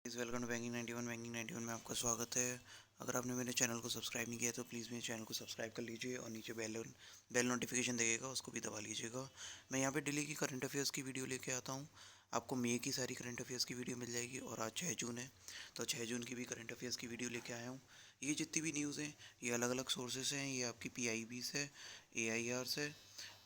Please welcome to banking 91 में आपका स्वागत है। अगर आपने मेरे चैनल को सब्सक्राइब नहीं किया तो प्लीज़ मेरे चैनल को सब्सक्राइब कर लीजिए और नीचे बेल नोटिफिकेशन देगा उसको भी दबा लीजिएगा। मैं यहाँ पे डेली की करंट अफेयर्स की वीडियो लेके आता हूँ। आपको मई की सारी करंट अफेयर्स की वीडियो मिल जाएगी और आज 6 जून है, तो 6 जून की भी करंट अफेयर्स की वीडियो लेके आया हूँ। ये जितनी भी न्यूज़ हैं ये अलग अलग सोर्सेस हैं। ये आपकी PIB से, AIR से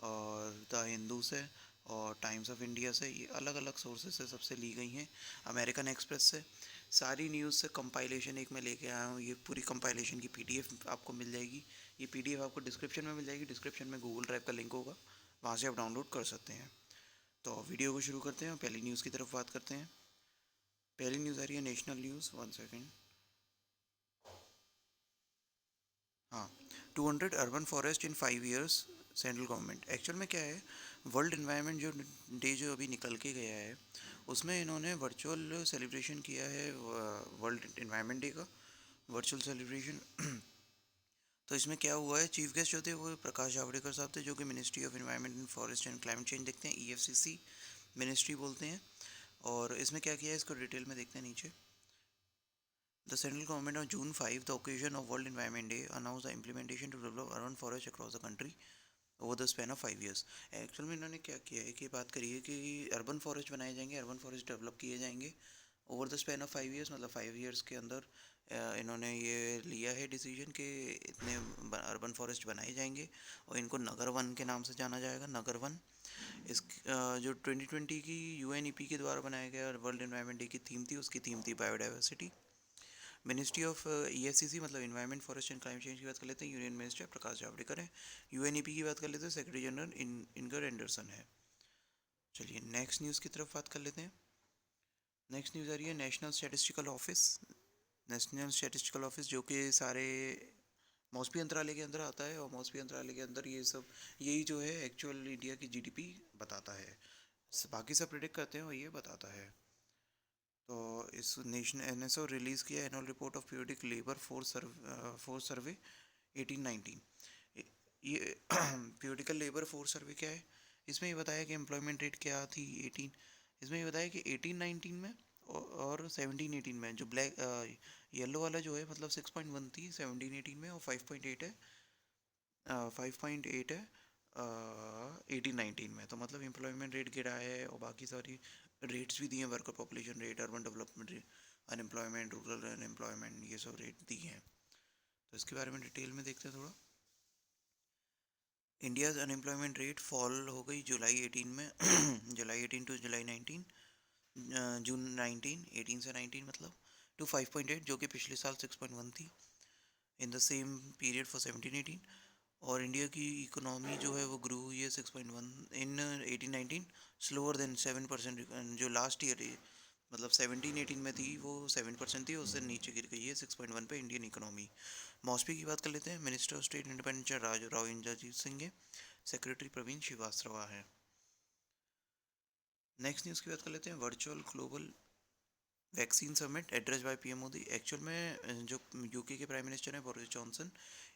और द हिंदू से और टाइम्स ऑफ इंडिया से, ये अलग अलग सोर्सेस से सबसे ली गई हैं। अमेरिकन एक्सप्रेस से सारी न्यूज़ से कंपाइलेशन एक मैं लेके आया हूँ। ये पूरी कंपाइलेशन की PDF आपको मिल जाएगी। ये PDF आपको डिस्क्रिप्शन में मिल जाएगी। डिस्क्रिप्शन में गूगल ड्राइव का लिंक होगा, वहाँ से आप डाउनलोड कर सकते हैं। तो वीडियो को शुरू करते हैं, पहली न्यूज़ की तरफ बात करते हैं। पहली न्यूज़ आ रही है नेशनल न्यूज़, 1 सेकेंड। हाँ, 200 अर्बन फॉरेस्ट इन 5 ईयर्स, सेंट्रल गवर्नमेंट। एक्चुअल में क्या है, वर्ल्ड इन्वायरमेंट जो डे जो अभी निकल के गया है उसमें इन्होंने वर्चुअल सेलिब्रेशन किया है वर्ल्ड इन्वायरमेंट डे का, वर्चुअल सेलिब्रेशन। तो इसमें क्या हुआ है, चीफ गेस्ट जो थे वो प्रकाश जावड़ेकर साहब थे, जो कि ministry of environment and forest and climate change देखते हैं, EFCC मिनिस्ट्री बोलते हैं। और इसमें क्या किया है इसको डिटेल में देखते हैं नीचे। The central government on June 5, the occasion of World Environment Day, announced the implementation to develop urban forests across the country over the span of 5 years. Actual में इन्होंने क्या किया है कि बात करी है कि अर्बन फॉरेस्ट बनाए जाएंगे, अर्बन फॉरेस्ट डेवलप किए जाएंगे over the span of 5 years, मतलब 5 ईयर्स के अंदर इन्होंने ये लिया है डिसीजन कि इतने अर्बन फॉरेस्ट बनाए जाएंगे और इनको नगर वन के नाम से जाना जाएगा, नगर वन। इस जो 2020 की UNEP के द्वारा बनाया गया वर्ल्ड एनवायरनमेंट डे की थीम थी, उसकी थीम थी बायोडाइवर्सिटी। मिनिस्ट्री ऑफ EFCC मतलब environment forest and climate change की बात कर लेते हैं, यूनियन मिनिस्टर प्रकाश जावड़ेकर है। UNEP की बात कर लेते हैं, सेक्रेटरी जनरल इनगर एंडरसन है। चलिए नेक्स्ट न्यूज़ की तरफ बात कर लेते हैं। नेक्स्ट न्यूज़ आ रही है national statistical office. National statistical office जो कि सारे मौसमी अंतरालय के अंदर आता है, और मौसमी अंतरालय के अंदर ये सब यही जो है एक्चुअल इंडिया की GDP बताता है। बाकी सब प्रिडिक्ट करते हैं और ये बताता है। तो इस नेशनल NSO रिलीज़ किया annual report of periodic labour force survey 18-19। ये पीरियडिकल लेबर फोर्स सर्वे क्या है, इसमें ये बताया कि एम्प्लॉयमेंट रेट क्या थी 18, इसमें ये बताया कि 18-19 में और 17-18 में। जो ब्लैक येलो वाला जो है मतलब 6.1 थी 17-18 में, और 5.8 है 5.8 है 18-19 में। तो मतलब एम्प्लॉयमेंट रेट गिरा है और बाकी सारी रेट्स भी दिए हैं, worker population rate, urban development rate, unemployment, rural unemployment, ये सब रेट दिए हैं। तो इसके बारे में डिटेल में देखते हैं थोड़ा। इंडियाज़ अनएम्प्लॉयमेंट रेट फॉल हो गई जुलाई 18 में जुलाई 18 टू जुलाई 19, जून 19, 18 से 19 मतलब, टू 5.8, जो कि पिछले साल 6.1 थी in the same period for 17-18। और इंडिया की इकोनॉमी जो है वो ग्रो हुई है 6.1 इन 18-19, स्लोअर देन 7%। जो लास्ट ईयर मतलब 17-18 में थी वो 7% थी, उससे नीचे गिर गई है 6.1 पे इंडियन इकोनॉमी। मौसमी की बात कर लेते हैं। Minister of state independence Rao Inderjit Singh है, सेक्रेटरी प्रवीण श्रीवास्तव है। नेक्स्ट न्यूज़ की बात कर लेते हैं। Virtual global vaccine summit address by PM Modi. Actual में जो UK के प्राइम मिनिस्टर हैं बोरिस जॉनसन,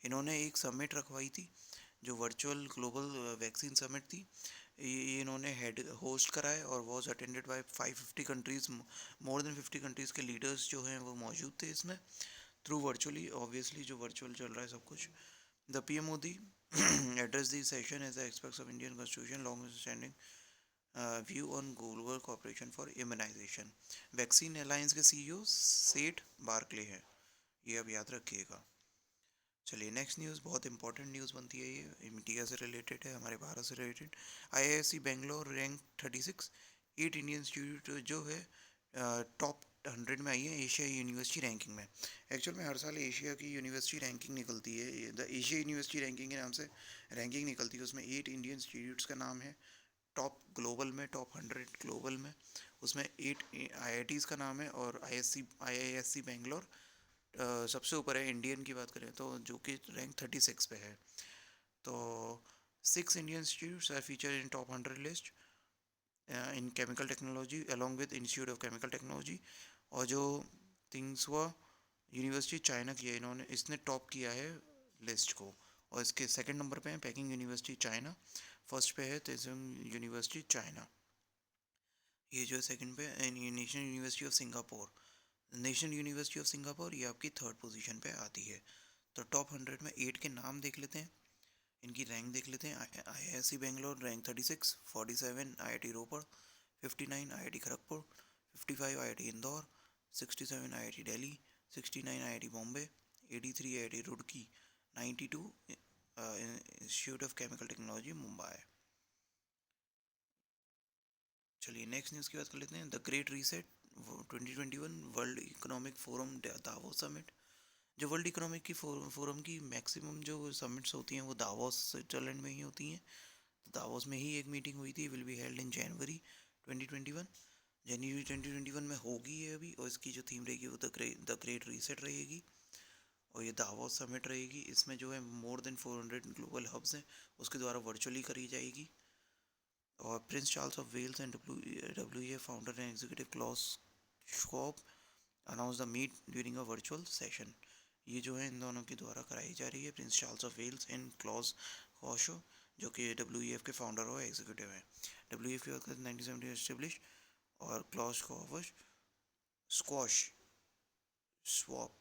इन्होंने एक समिट रखवाई थी जो वर्चुअल ग्लोबल वैक्सीन समिट थी। ये इन्होंने हेड होस्ट कराए और was attended by 550 countries, more than 50 countries के लीडर्स जो हैं वो मौजूद थे इसमें, थ्रू वर्चुअली, ऑब्वियसली जो वर्चुअल चल रहा है सब कुछ। The PM Modi addressed the session as the aspects of Indian Constitution long-standing view on global cooperation for immunization. Vaccine alliance के CEO सेठ बार्कले हैं, ये अब याद रखिएगा। चलिए नेक्स्ट न्यूज़ बहुत इंपॉर्टेंट न्यूज़ बनती है, ये इंडिया से रिलेटेड है, हमारे भारत से related. IISc Bangalore rank 36, 8 Indian institute जो है टॉप 100 में आई है एशिया यूनिवर्सिटी रैंकिंग में। एक्चुअल में हर साल एशिया की यूनिवर्सिटी रैंकिंग निकलती है, द एशिया यूनिवर्सिटी रैंकिंग के नाम से रैंकिंग निकलती है, उसमें 8 इंडियन इंस्टीट्यूट्स का नाम है टॉप ग्लोबल में, टॉप 100 ग्लोबल में। उसमें 8 IITs का नाम है, और IISc बेंगलोर सबसे ऊपर है। इंडियन की बात करें तो जो कि रैंक 36 पे है। तो 6 Indian institutes are feature in top 100 list in chemical technology along with institute of chemical technology. और जो थिंग्सुआ यूनिवर्सिटी चाइना की है, इन्होंने इसने टॉप किया है लिस्ट को, और इसके सेकंड नंबर पे है पेकिंग यूनिवर्सिटी चाइना, फर्स्ट पे है तेजोंग यूनिवर्सिटी चाइना। ये जो है सेकंड पे national university of Singapore. National university of Singapore ये आपकी थर्ड पोजीशन पे आती है। तो टॉप 100 में 8 के नाम देख लेते हैं, इनकी रैंक देख लेते हैं। IISc Bangalore rank 36, 47 IIT Ropar, 59 IIT Kharagpur, 55 IIT Indore, 67 IIT Delhi, 69 IIT Bombay, 83 IIT Roorkee, 92 institute of chemical technology Mumbai. चलिए नेक्स्ट न्यूज़ की बात कर लेते हैं। The great reset 2021 world economic forum Davos summit. जो वर्ल्ड इकोनॉमिक की फोरम की मैक्सिमम जो समिट्स होती हैं वो दावोस स्विट्जरलैंड में ही होती हैं। तो दावोस में ही एक मीटिंग हुई थी, विल बी हेल्ड इन जनवरी 2021। जनवरी 2021 में होगी ये अभी, और इसकी जो थीम रहेगी वो द ग्रेट रीसेट रहेगी, और ये दावोस समिट रहेगी। इसमें जो है मोर देन 400 ग्लोबल हब्स हैं, उसके द्वारा वर्चुअली करी जाएगी। और Prince Charles of Wales and W founder and executive Klaus Schwab announce the meet during a virtual session. ये जो है इन दोनों के द्वारा कराई जा रही है, Prince Charles of Wales and Klaus कॉशो, जो कि डब्ल्यू के फाउंडर और एग्जीक्यूटिव हैं। डब्ल्यू की बात करें 1970 एस्टेब्लिश, और क्लॉस कॉवश स्क्वॉश स्वॉप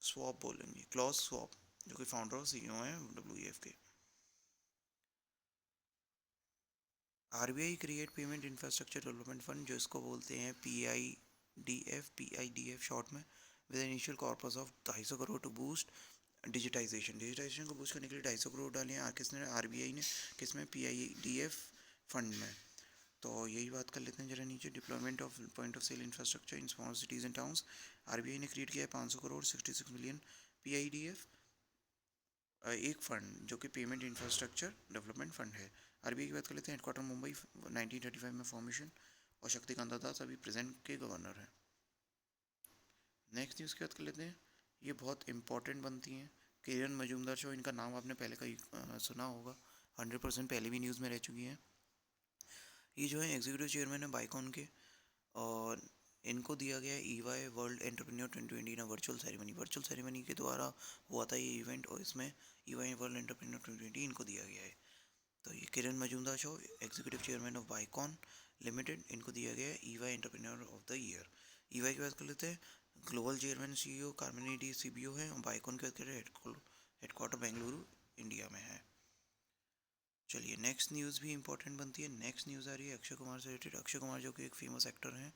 स्वॉप बोलेंगे, क्लॉस स्वॉप, जो कि फाउंडर और सीईओ हैं डब्ल्यू के। RBI create payment infrastructure development fund, जो इसको बोलते हैं पीआईडीएफ शॉर्ट में, with initial corpus of 250 crore to boost digitization को बूस्ट करने के लिए 250 करोड़ डाले हैं किसने, आरबीआई ने। किसमें, पीआईडीएफ फंड में। तो यही बात कर लेते हैं जरा नीचे। Deployment of point of sale infrastructure in small cities and towns. RBI ने क्रिएट किया है 500 करोड़ 66 मिलियन पीआईडीएफ, एक फ़ंड जो कि पेमेंट इंफ्रास्ट्रक्चर डेवलपमेंट फ़ंड है। आरबीआई की बात कर लेते हैं। हेडक्वार्टर मुंबई, 1935 में फॉर्मेशन, और शक्तिकांत दास अभी प्रेजेंट के गवर्नर हैं। नेक्स्ट न्यूज़ की बात कर लेते हैं। ये बहुत इंपॉर्टेंट बनती हैं। किरण मजूमदार शो, इनका नाम आपने पहले कहीं सुना होगा, 100% पहले भी न्यूज़ में रह चुकी हैं। ये जो है एग्जीक्यूटिव चेयरमैन है बाइकॉन के, और इनको दिया गया है EY world entrepreneur 2020 virtual ceremony. Virtual ceremony के द्वारा हुआ था ये इवेंट, और इसमें EY वर्ल्ड एंटरप्रेन्योर 2020 इनको दिया गया है। तो ये Kiran Mazumdar Shaw, executive chairman of Biocon limited, इनको दिया गया है EY entrepreneur of the year. EY की बात कर लेते हैं। Global chairman CEO Carmine CBO हैं, और बाइकॉन की बात करें हेडक्वार्टर बेंगलुरु इंडिया में है। चलिए नेक्स्ट न्यूज़ भी इंपॉर्टेंट बनती है। नेक्स्ट न्यूज़ आ रही है अक्षय कुमार से रिलेटेड। अक्षय कुमार जो कि एक फेमस एक्टर हैं,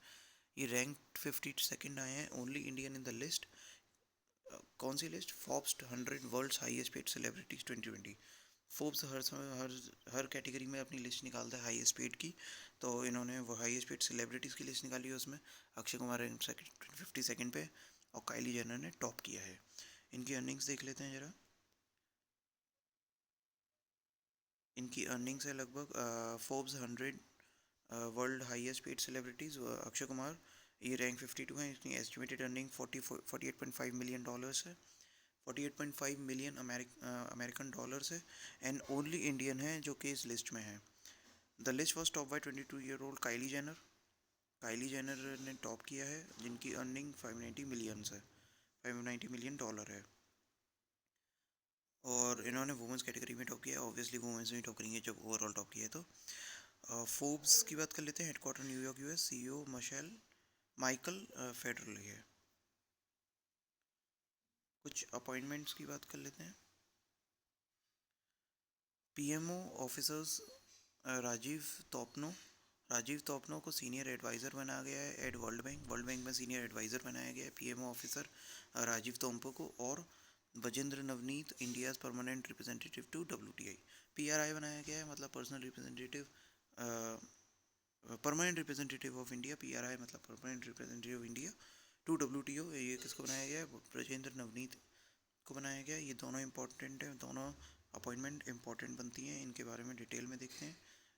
ये रैंक 52nd आए हैं, only Indian in the list. कौन सी list, Forbes 100 world's highest paid celebrities 2020। Forbes हर समय हर कैटेगरी में अपनी लिस्ट निकालता है हाईएस्ट पेड की, तो इन्होंने वो हाईएस्ट पेड सेलिब्रिटीज़ की लिस्ट निकाली है। उसमें अक्षय कुमार रैंक 52nd पे, और काइली जेनर ने टॉप किया है। इनकी अर्निंग्स देख लेते हैं ज़रा। इनकी अर्निंग्स है लगभग Forbes 100 world highest paid celebrities, Akshay Kumar ये रैंक 52 है। इसकी एस्टिमेटेड अर्निंग 48.5 मिलियन डॉलर्स है, 48.5 मिलियन अमेरिकन डॉलर्स है, एंड ओनली इंडियन है जो कि इस लिस्ट में है। The list was top by 22-year-old Kylie Jenner. Kylie Jenner ने टॉप किया है, जिनकी अर्निंग 590 मिलियंस है, 590 मिलियन डॉलर है। और इन्होंने वुमेंस कैटेगरी में टॉप किया है, ऑब्वियसली वुमेंस में टॉप करेंगे जब ओवरऑल टॉप किया है। तो फोर्ब्स की बात कर लेते हैं। Headquarter New York US, CEO Michael federal है। कुछ अपॉइंटमेंट्स की बात कर लेते हैं। PMO ऑफिसर्स राजीव तोपनो को सीनियर एडवाइज़र बनाया गया है एट वर्ल्ड बैंक में सीनियर एडवाइज़र बनाया गया है PMO ऑफिसर राजीव तोम्पो को। और Brajendra Navnit India permanent representative to WTI, PRI बनाया गया है, मतलब personal representative, permanent representative of India. PRI मतलब permanent representative of India to WTO। ये किसको बनाया गया है, ब्रजेंद्र नवनीत को बनाया गया। ये दोनों इंपॉर्टेंट है, दोनों अपॉइंटमेंट इंपॉर्टेंट बनती हैं। इनके बारे में डिटेल में देखते हैं।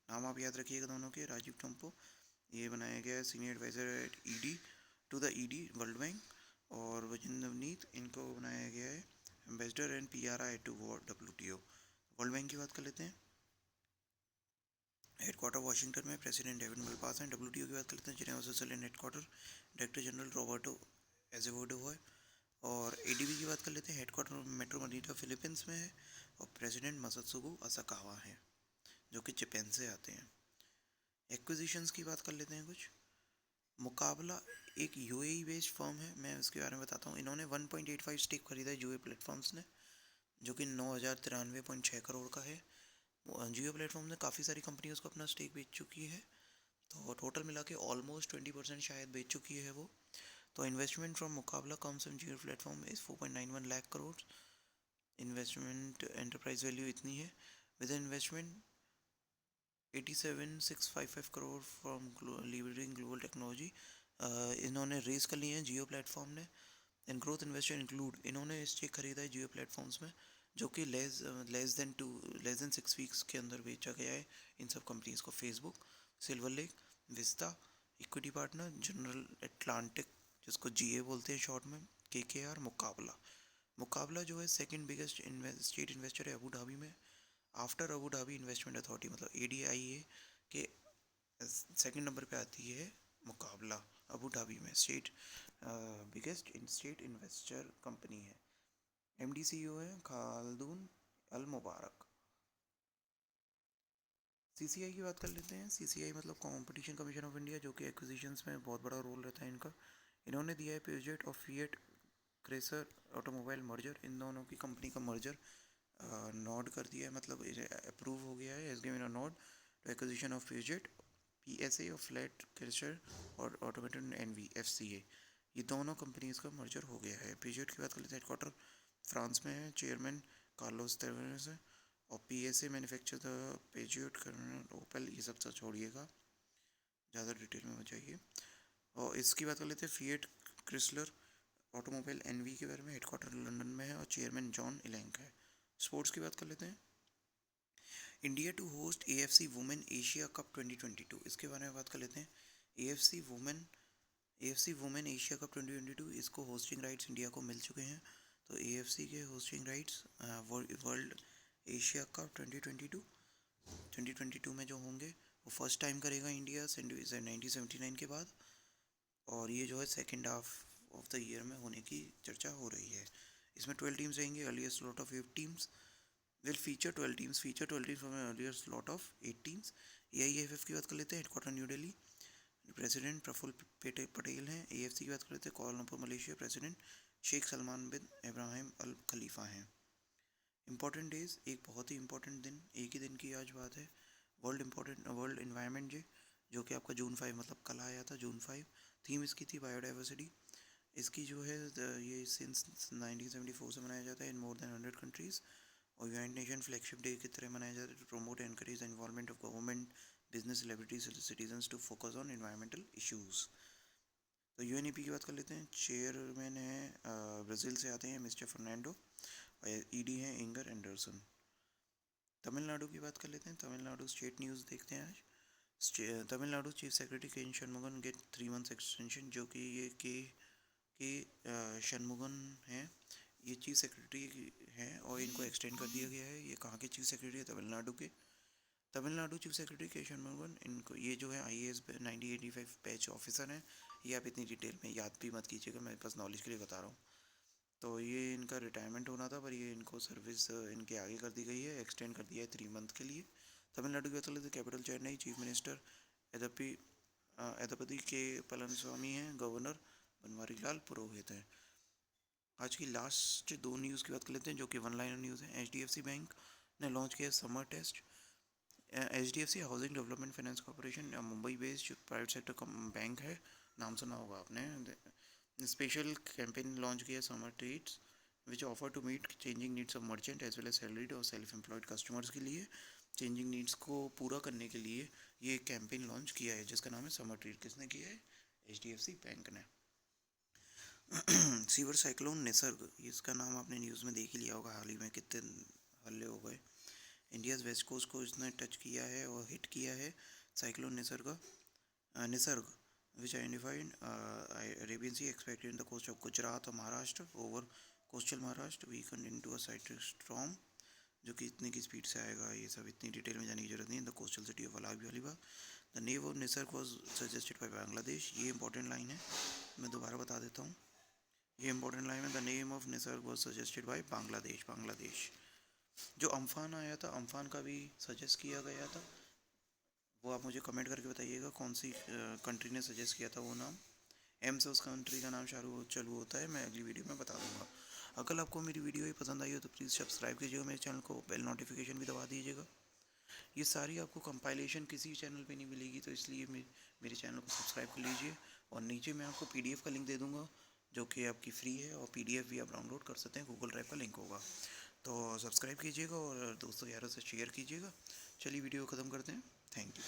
नाम आप याद रखिएगा दोनों के। राजीव टोम्पो ये बनाया गया है senior adviser at ED to the ED World Bank, और बजेंद्र नवनीत इनको बनाया गया है ambassador and PRI to WTO। World Bank की बात कर लेते हैं। हेडक्वार्टर वाशिंगटन में, प्रेसिडेंट डेविड मलपास हैं। WTO की बात कर लेते हैं। Geneva Switzerland headquarter, director general Roberto Azevedo है। और ADB की बात कर लेते हैं। हेडक्वार्टर मेट्रो मनीला फिलीपींस में है, और प्रेसिडेंट मसत्सुगु असाकावा है, जो कि जापान से आते हैं। एक्विजिशंस की बात कर लेते हैं कुछ। मुकाबला एक यूएई बेस्ड फर्म है, मैं उसके बारे में बताता हूँ। इन्होंने 1.85 स्टेक खरीदा है जियो प्लेटफॉर्म्स ने, जो कि 9,093.6 करोड़ का है। जियो प्लेटफॉर्म ने काफ़ी सारी कंपनीज को अपना स्टेक बेच चुकी है, तो टोटल मिला के ऑलमोस्ट 20% शायद बेच चुकी है वो। तो इन्वेस्टमेंट फ्रॉम मुकाबला comes in Jio platform is 4.91 lakh crore. Investment enterprise value इतनी है। With investment 87,655 crore from levering global technology. इन्होंने रेस कर लिए हैं जियो प्लेटफॉर्म ने। एंड ग्रोथ इन्वेस्टर इंक्लूड, इन्होंने स्टेक खरीदा है जियो प्लेटफॉर्म्स में, जो कि लेस देन 6 वीक्स के अंदर बेचा गया है इन सब कंपनीज को। Facebook, silver lake, vista, equity partner, general Atlantic जिसको जीए बोलते हैं शॉर्ट में, केकेआर, मुकाबला। मुकाबला जो है सेकंड बिगेस्ट स्टेट इन्वेस्टर है अबू धाबी में, after Abu Dhabi investment authority, मतलब एडीआईए के सेकंड नंबर पे आती है मुकाबला अबू धाबी में। बिगेस्ट स्टेट इन्वेस्टर कंपनी है। एमडी सीईओ है खाल्दून अल मुबारक। सीसीआई की बात कर लेते हैं। सीसीआई मतलब कंपटीशन कमीशन ऑफ इंडिया, जो कि एक्विजिशंस में बहुत बड़ा रोल रहता है इनका। इन्होंने दिया है project of Fiat Chrysler automobile merger, इन दोनों की कंपनी का मर्जर नोड कर दिया है, मतलब अप्रूव हो गया है, as given a nod to acquisition of project PSA और फ्लैट क्रेशर और ऑटोमेटेड एनवी एफसीए। ये दोनों कंपनीज का मर्जर हो गया है। प्रोजेक्ट की बात कर लेते हैं। हेडक्वार्टर फ्रांस में है, चेयरमैन कार्लोस तेवेरेस है, और पीएसए मैन्युफैक्चर द पेजियोट कर्नल ओपेल, ये सब तो छोड़िएगा, ज़्यादा डिटेल में हो जाइए। और इसकी बात कर लेते हैं फिएट क्रिसलर ऑटोमोबाइल एनवी के बारे में। हेडक्वार्टर लंदन में है और चेयरमैन जॉन इलेंक है। स्पोर्ट्स की बात कर लेते हैं। India to host AFC women Asia cup 2022, इसके बारे में बात कर लेते हैं। एएफसी वुमेन एशिया कप 2022, इसको होस्टिंग राइट्स इंडिया को मिल चुके हैं। तो एएफसी के hosting rights world Asia cup 2022 में जो होंगे वो फर्स्ट टाइम करेगा इंडिया 1979 के बाद, और ये जो है second half of the year में होने की चर्चा हो रही है। इसमें 12 टीम्स रहेंगे। Earlier slot of 8 teams will feature 12 teams from an earlier slot of 8 teams. AIFF की बात कर लेते हैं। Headquarter new Delhi, president Praful Patel हैं। एएफसी की बात कर लेते हैं। Colombo Malaysia, president Sheikh Salman bin Ibrahim Al Khalifa हैं। इंपॉर्टेंट डेज, एक बहुत ही इंपॉर्टेंट दिन, एक ही दिन की आज बात है। वर्ल्ड इन्वायरमेंट डे, जो कि आपका जून 5 मतलब कल आया था, जून 5। थीम इसकी थी बायोडाइवर्सिटी। इसकी जो है ये सिंस 1974 से मनाया जाता है इन मोर देन 100 कंट्रीज़, और यूनाइटेड नेशन फ्लैगशिप डे की तरह मनाया जाता है to promote and encourage the involvement of government, business, celebrities, citizens to focus on environmental issues. तो यूएनईपी की बात कर लेते हैं। चेयरमैन है ब्राज़ील से आते हैं मिस्टर फर्नांडो, और ईडी हैं इंगर एंडरसन। तमिलनाडु की बात कर लेते हैं। तमिलनाडु स्टेट न्यूज़ देखते हैं आज। तमिलनाडु चीफ सेक्रेटरी के एन शनमुगन गेट 3 मंथ्स एक्सटेंशन, जो कि ये के शनमुगन हैं, ये चीफ सेक्रेटरी हैं और इनको एक्सटेंड कर दिया गया है। ये कहाँ के चीफ सेक्रेटरी है? तमिलनाडु के। तमिलनाडु चीफ सेक्रेटरी के शनमुगन, इनको ये जो है आईएएस 1985 बैच ऑफिसर हैं। ये आप इतनी डिटेल में याद भी मत कीजिएगा, मेरे पास नॉलेज के लिए बता रहा हूँ। तो ये इनका रिटायरमेंट होना था, पर ये इनको सर्विस इनके आगे कर दी गई है, एक्सटेंड कर दिया है 3 मंथ के लिए। तमिलनाडु की बात कर लेते हैं। कैपिटल चेन्नई, चीफ मिनिस्टर एदपी एदपति के पलनस्वामी हैं, गवर्नर बनवारी लाल पुरोहित हैं। आज की लास्ट 2 न्यूज़ की बात कर लेते हैं, जो कि वन लाइनर न्यूज़ है। एचडीएफसी बैंक ने लॉन्च किया summer test. HDFC housing development finance corporation Mumbai based private sector bank है, नाम सुना होगा आपने। स्पेशल कैंपेन लॉन्च किया summer treats, which offer to meet changing needs of merchant as well as salaried और self employed customers के लिए। Changing needs को पूरा करने के लिए ये कैंपेन लॉन्च किया है, जिसका नाम है समर ट्रीट। किसने किया है? एचडीएफसी बैंक ने। सीवर साइक्लोन निसर्ग, इसका नाम आपने न्यूज़ में देख ही लिया होगा, हाल ही में कितने हल्ले हो गए। इंडियाज़ वेस्ट कोस्ट को इसने टच किया है और हिट किया है cyclone Nisarga which identified Arabian sea expected in the coast of Gujarat और Maharashtra over coastal Maharashtra weaken into a cyclonic storm, जो कि इतने की स्पीड से आएगा, ये सब इतनी डिटेल में जाने की जरूरत नहीं है। The coastal city of Allahabad, the name of Nisarga was suggested by Bangladesh. ये इंपॉर्टेंट लाइन है, मैं दोबारा बता देता हूँ। ये इंपॉर्टेंट लाइन है, the name of Nisarga was suggested by Bangladesh. जो अम्फान आया था, अम्फान का भी सजेस्ट किया गया था वो आप मुझे कमेंट करके बताइएगा कौन सी कंट्री ने सजेस्ट किया था वो नाम। एम से उस कंट्री का नाम चालू होता है, मैं अगली वीडियो में बता दूंगा। अगर आपको मेरी वीडियो ही पसंद आई हो तो प्लीज़ सब्सक्राइब कीजिएगा मेरे चैनल को, बेल नोटिफिकेशन भी दबा दीजिएगा। ये सारी आपको कंपाइलेशन किसी चैनल पे नहीं मिलेगी, तो इसलिए मेरे चैनल को सब्सक्राइब कर लीजिए। और नीचे मैं आपको पीडीएफ का लिंक दे दूँगा जो कि आपकी फ्री है, और पीडीएफ भी आप डाउनलोड कर सकते हैं, गूगल ड्राइव का लिंक होगा। तो सब्सक्राइब कीजिएगा और दोस्तों यारों से शेयर कीजिएगा। चलिए वीडियो ख़त्म करते हैं। Thank you.